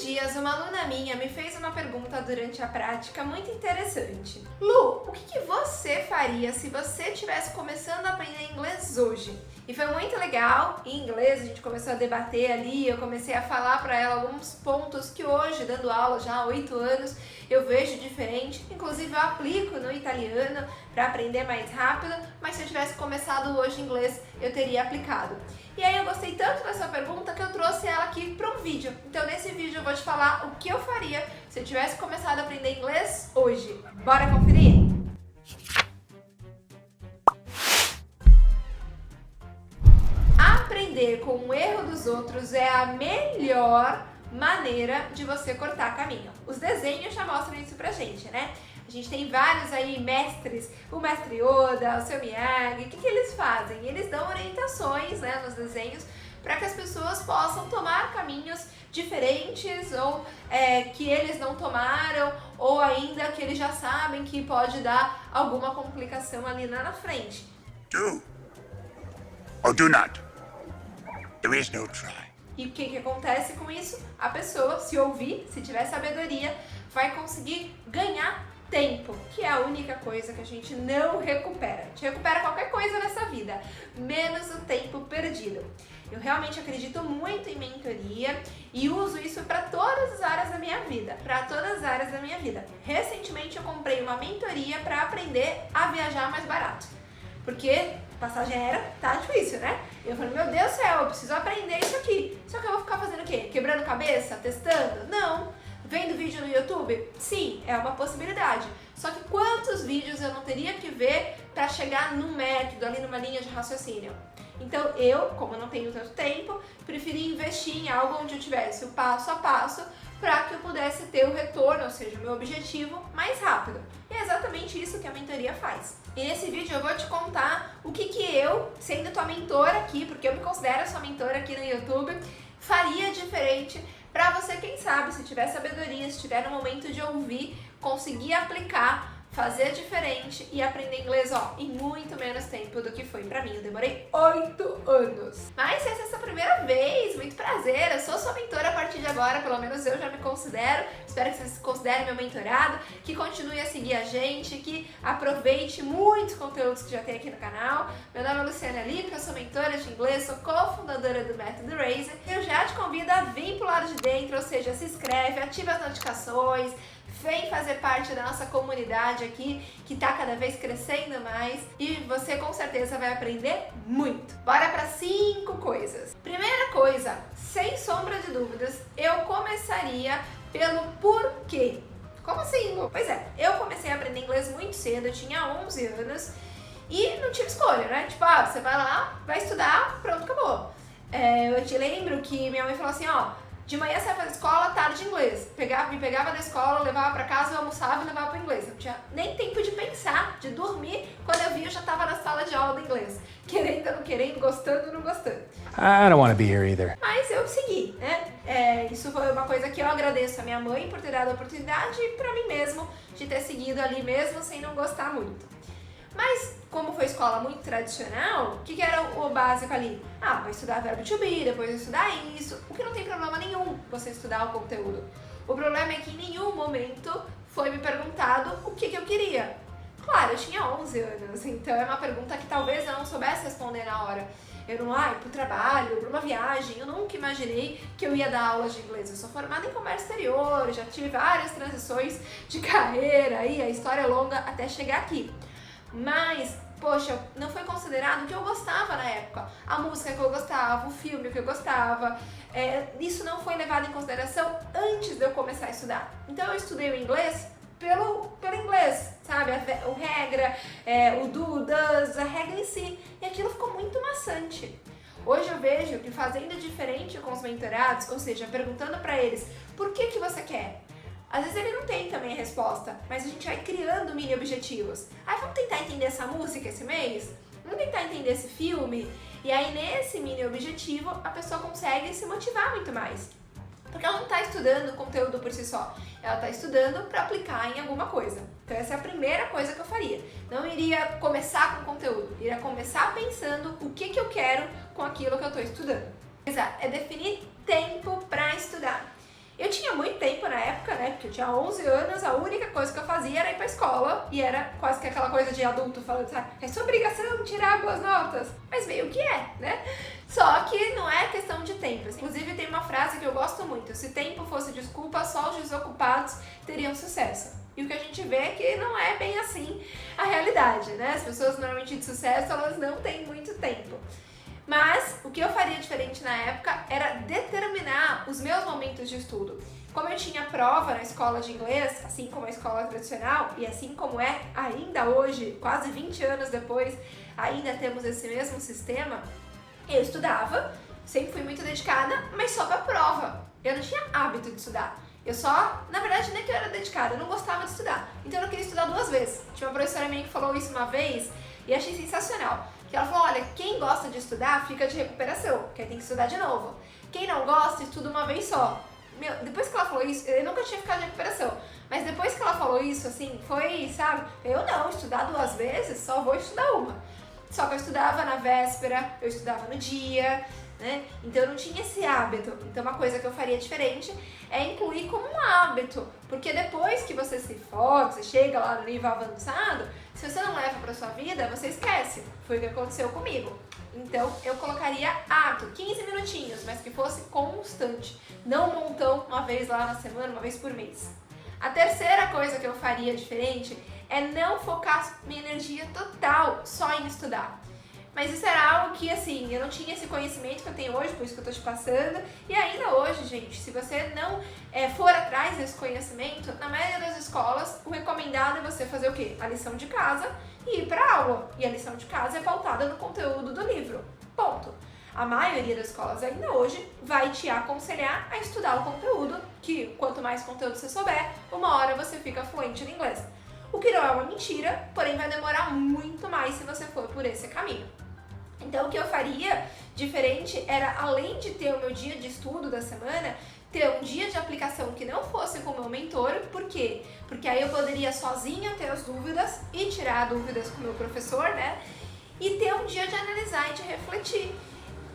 dias, uma aluna minha me fez uma pergunta durante a prática muito interessante. Lu, o que você faria se você estivesse começando a aprender inglês hoje? E foi muito legal, em inglês a gente começou a debater ali, eu comecei a falar para ela alguns pontos que hoje, dando aula já há 8 anos, eu vejo diferente. Inclusive eu aplico no italiano para aprender mais rápido, mas se eu tivesse começado hoje inglês, eu teria aplicado. E aí eu gostei tanto dessa pergunta que eu trouxe ela aqui para um vídeo. Então nesse vídeo eu vou te falar o que eu faria se eu tivesse começado a aprender inglês hoje. Bora conferir? Aprender com o erro dos outros é a melhor maneira de você cortar caminho. Os desenhos já mostram isso pra gente, né? A gente tem vários aí mestres, o mestre Yoda, o seu Miyagi. O que eles fazem? Eles dão orientações, né, nos desenhos para que as pessoas possam tomar caminhos diferentes ou que eles não tomaram, ou ainda que eles já sabem que pode dar alguma complicação ali lá na frente. Do or do not. There is no try. E o que acontece com isso? A pessoa, se ouvir, se tiver sabedoria, vai conseguir ganhar tempo, que é a única coisa que a gente não recupera. A gente recupera qualquer coisa nessa vida, menos o tempo perdido. Eu realmente acredito muito em mentoria e uso isso para todas as áreas da minha vida, Recentemente eu comprei uma mentoria para aprender a viajar mais barato, porque passagem aérea tá difícil, né? Eu falei, meu Deus do céu, eu preciso aprender isso aqui. Só que eu vou ficar fazendo o quê? Quebrando cabeça? Testando? Não. Vendo vídeo no YouTube? Sim, é uma possibilidade. Só que quantos vídeos eu não teria que ver para chegar num método, ali numa linha de raciocínio? Então eu, como eu não tenho tanto tempo, preferi investir em algo onde eu tivesse o passo a passo para que eu pudesse ter o retorno, ou seja, o meu objetivo mais rápido. E é exatamente isso que a mentoria faz. E nesse vídeo eu vou te contar o que eu, sendo tua mentora aqui, porque eu me considero sua mentora aqui no YouTube, faria diferente para você, quem sabe, se tiver sabedoria, se tiver no momento de ouvir, conseguir aplicar, fazer diferente e aprender inglês, em muito menos tempo do que foi pra mim. Eu demorei 8 anos. Mas se essa é a sua primeira vez, muito prazer, eu sou sua mentora a partir de agora, pelo menos eu já me considero. Espero que você se considere meu mentorado, que continue a seguir a gente, que aproveite muitos conteúdos que já tem aqui no canal. Meu nome é Luciana Lippe, eu sou mentora de inglês, sou cofundadora do Método Raise. Eu já te convido a vir pro lado de dentro, ou seja, se inscreve, ativa as notificações, vem fazer parte da nossa comunidade aqui, que tá cada vez crescendo mais, e você com certeza vai aprender muito. Bora para 5 coisas. Primeira coisa, sem sombra de dúvidas, eu começaria pelo porquê. Como assim, Lu? Pois é, eu comecei a aprender inglês muito cedo, eu tinha 11 anos, e não tive escolha, né? Tipo, você vai lá, vai estudar, pronto, acabou. Eu te lembro que minha mãe falou assim, de manhã você vai fazer escola, tarde inglês. Me pegava da escola, levava pra casa, eu almoçava e levava pro inglês. Eu não tinha nem tempo de pensar, de dormir. Quando eu vi, eu já tava na sala de aula do inglês. Querendo ou não querendo, gostando ou não gostando. I don't want to be here either. Mas eu segui, né? Isso foi uma coisa que eu agradeço a minha mãe por ter dado a oportunidade e pra mim mesmo de ter seguido ali mesmo sem não gostar muito. Mas, como foi escola muito tradicional, o que era o básico ali? Vai estudar verbo to be, depois vai estudar isso, o que não tem problema nenhum você estudar o conteúdo. O problema é que em nenhum momento foi me perguntado o que eu queria. Claro, eu tinha 11 anos, então é uma pergunta que talvez eu não soubesse responder na hora. Eu não ia pro trabalho, pra uma viagem, eu nunca imaginei que eu ia dar aulas de inglês. Eu sou formada em comércio exterior, já tive várias transições de carreira, aí a história é longa até chegar aqui. Mas, poxa, não foi considerado o que eu gostava na época. A música que eu gostava, o filme que eu gostava. Isso não foi levado em consideração antes de eu começar a estudar. Então eu estudei o inglês pelo inglês, sabe? O regra, o do, does, a regra em si. E aquilo ficou muito maçante. Hoje eu vejo que fazendo diferente com os mentorados, ou seja, perguntando pra eles por que você quer? Às vezes ele não tem também a resposta, mas a gente vai criando mini objetivos. Vamos tentar entender essa música esse mês? Vamos tentar entender esse filme? E aí nesse mini objetivo a pessoa consegue se motivar muito mais. Porque ela não está estudando o conteúdo por si só, ela está estudando para aplicar em alguma coisa. Então essa é a primeira coisa que eu faria. Não iria começar com conteúdo, iria começar pensando o que eu quero com aquilo que eu estou estudando. É definir tempo para estudar. Eu tinha Porque eu tinha 11 anos, a única coisa que eu fazia era ir pra escola e era quase que aquela coisa de adulto falando, sabe, é sua obrigação tirar boas notas. Mas meio que é, né? Só que não é questão de tempo. Inclusive tem uma frase que eu gosto muito: se tempo fosse desculpa, só os desocupados teriam sucesso. E o que a gente vê é que não é bem assim a realidade, né? As pessoas normalmente de sucesso, elas não têm muito tempo. Mas o que eu faria diferente na época era determinar os meus momentos de estudo. Como eu tinha prova na escola de inglês, assim como a escola tradicional, e assim como é ainda hoje, quase 20 anos depois, ainda temos esse mesmo sistema, eu estudava, sempre fui muito dedicada, mas só pra prova. Eu não tinha hábito de estudar. Eu só, na verdade, nem que eu era dedicada, eu não gostava de estudar. Então eu não queria estudar 2 vezes. Tinha uma professora minha que falou isso uma vez e achei sensacional. Que ela falou, olha, quem gosta de estudar fica de recuperação, que aí tem que estudar de novo. Quem não gosta, estuda uma vez só. Meu, depois que ela falou isso, eu nunca tinha ficado de recuperação. Mas depois que ela falou isso, assim, foi, sabe? Eu não, estudar 2 vezes, só vou estudar uma. Só que eu estudava na véspera, eu estudava no dia, né? Então eu não tinha esse hábito. Então uma coisa que eu faria diferente é incluir como um hábito. Porque depois que você se forma, você chega lá no nível avançado, se você não leva pra sua vida, você esquece. Foi o que aconteceu comigo. Então eu colocaria hábito, 15 minutinhos, mas que fosse constante. Não um montão, uma vez lá na semana, uma vez por mês. A terceira coisa que eu faria diferente é não focar minha energia total só em estudar. Mas isso era algo que, assim, eu não tinha esse conhecimento que eu tenho hoje, por isso que eu tô te passando. E ainda hoje, gente, se você não for atrás desse conhecimento, na maioria das escolas, o recomendado é você fazer o quê? A lição de casa e ir pra aula. E a lição de casa é pautada no conteúdo do livro. Ponto. A maioria das escolas ainda hoje vai te aconselhar a estudar o conteúdo, que quanto mais conteúdo você souber, uma hora você fica fluente no inglês. O que não é uma mentira, porém vai demorar muito mais se você for por esse caminho. Então o que eu faria diferente era, além de ter o meu dia de estudo da semana, ter um dia de aplicação que não fosse com o meu mentor. Por quê? Porque aí eu poderia sozinha ter as dúvidas e tirar dúvidas com o meu professor, né? E ter um dia de analisar e de refletir.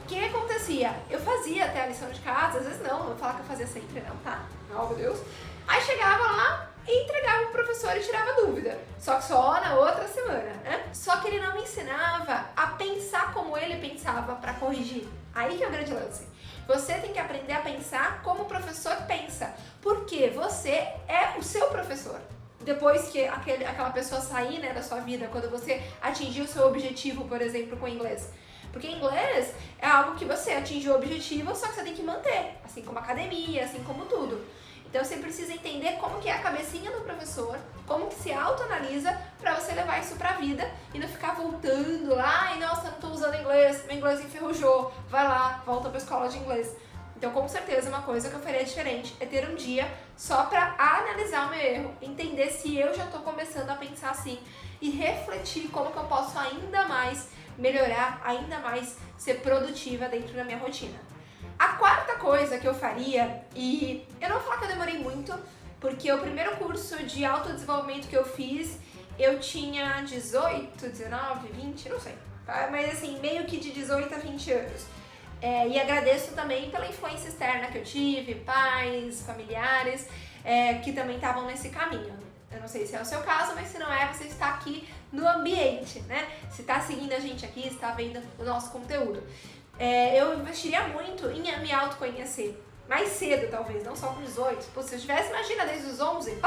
O que acontecia? Eu fazia até a lição de casa, às vezes não vou falar que eu fazia sempre não, tá? Oh, meu Deus. Aí chegava lá e entregava pro professor e tirava dúvida. Só que só na outra semana, né? Só que ele não me ensinava a pensar como ele pensava para corrigir. Aí que é o grande lance. Você tem que aprender a pensar como o professor pensa. Porque você é o seu professor. Depois que aquela pessoa sair, né, da sua vida, quando você atingir o seu objetivo, por exemplo, com o inglês. Porque inglês é algo que você atingiu o objetivo, só que você tem que manter. Assim como academia, assim como tudo. Então você precisa entender como que é a cabecinha do professor, como que se autoanalisa para você levar isso pra vida e não ficar voltando lá, ai, nossa, não tô usando inglês, meu inglês enferrujou, vai lá, volta pra escola de inglês. Então com certeza uma coisa que eu faria diferente é ter um dia só pra analisar o meu erro, entender se eu já tô começando a pensar assim e refletir como que eu posso ainda mais melhorar, ainda mais ser produtiva dentro da minha rotina. A quarta coisa que eu faria, e eu não vou falar que eu demorei muito, porque o primeiro curso de autodesenvolvimento que eu fiz, eu tinha 18, 19, 20, não sei, tá? Mas assim, meio que de 18 a 20 anos. E agradeço também pela influência externa que eu tive, pais, familiares, que também estavam nesse caminho. Eu não sei se é o seu caso, mas se não é, você está aqui no ambiente, né? Se está seguindo a gente aqui, está vendo o nosso conteúdo. Eu investiria muito em me autoconhecer. Mais cedo, talvez, não só com 18. Pô, se eu tivesse, imagina, desde os 11,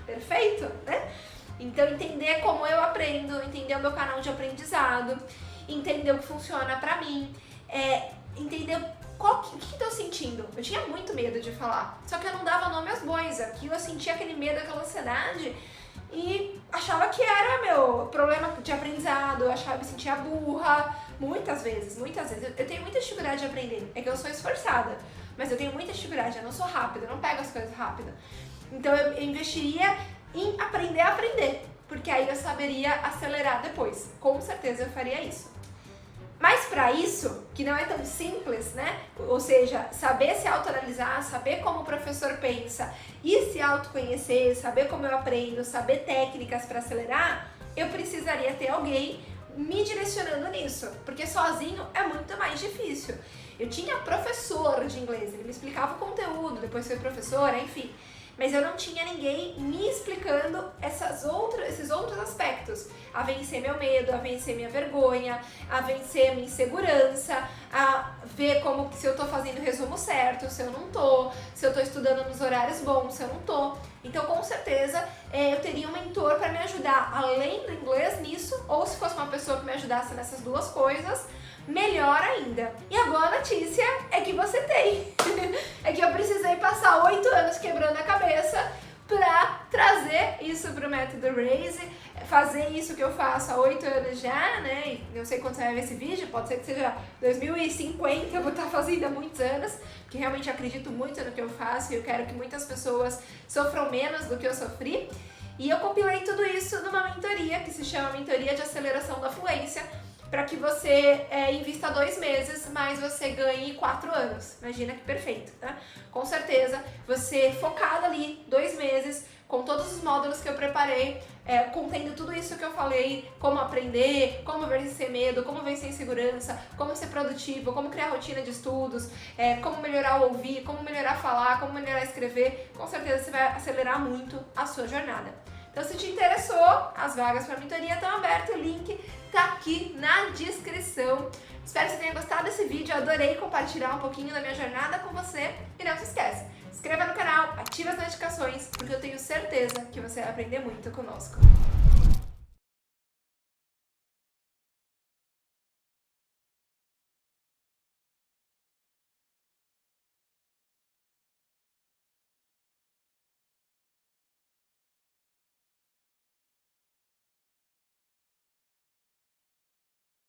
perfeito, né? Então, entender como eu aprendo, entender o meu canal de aprendizado, entender o que funciona pra mim, entender o que eu tô sentindo. Eu tinha muito medo de falar, só que eu não dava nome aos bois. Aquilo eu sentia aquele medo, aquela ansiedade e achava que era meu problema de aprendizado, eu achava que me sentia burra. Muitas vezes. Eu tenho muita dificuldade de aprender. É que eu sou esforçada, mas eu tenho muita dificuldade, eu não sou rápida, eu não pego as coisas rápido. Então eu investiria em aprender a aprender, porque aí eu saberia acelerar depois. Com certeza eu faria isso. Mas para isso, que não é tão simples, né? Ou seja, saber se autoanalisar, saber como o professor pensa e se autoconhecer, saber como eu aprendo, saber técnicas para acelerar, eu precisaria ter alguém me direcionando nisso, porque sozinho é muito mais difícil. Eu tinha professor de inglês, ele me explicava o conteúdo, depois foi professora, enfim. mas eu não tinha ninguém me explicando esses outros aspectos. A vencer meu medo, a vencer minha vergonha, a vencer minha insegurança, a ver como se eu tô fazendo o resumo certo, se eu não tô, se eu tô estudando nos horários bons, se eu não tô. Então, com certeza, eu teria um mentor para me ajudar além do inglês nisso, ou se fosse uma pessoa que me ajudasse nessas duas coisas, melhor ainda. E a boa notícia é que você tem. É que eu precisei passar 8 anos quebrando a cabeça para trazer isso pro método Raise, fazer isso que eu faço há 8 anos já, né? E eu sei quando você vai ver esse vídeo, pode ser que seja 2050, eu vou estar fazendo há muitos anos, porque realmente acredito muito no que eu faço e eu quero que muitas pessoas sofram menos do que eu sofri. E eu compilei tudo isso numa mentoria que se chama Mentoria de Aceleração da Fluência, para que você invista 2 meses, mas você ganhe 4 anos. Imagina que perfeito, tá? Com certeza, você focado ali 2 meses, com todos os módulos que eu preparei, contendo tudo isso que eu falei, como aprender, como vencer medo, como vencer insegurança, como ser produtivo, como criar rotina de estudos, como melhorar o ouvir, como melhorar falar, como melhorar escrever. Com certeza você vai acelerar muito a sua jornada. Então, se te interessou, as vagas para a mentoria estão abertas, o link tá aqui na descrição. Espero que você tenha gostado desse vídeo, eu adorei compartilhar um pouquinho da minha jornada com você. E não se esquece, se inscreva no canal, ative as notificações, porque eu tenho certeza que você vai aprender muito conosco.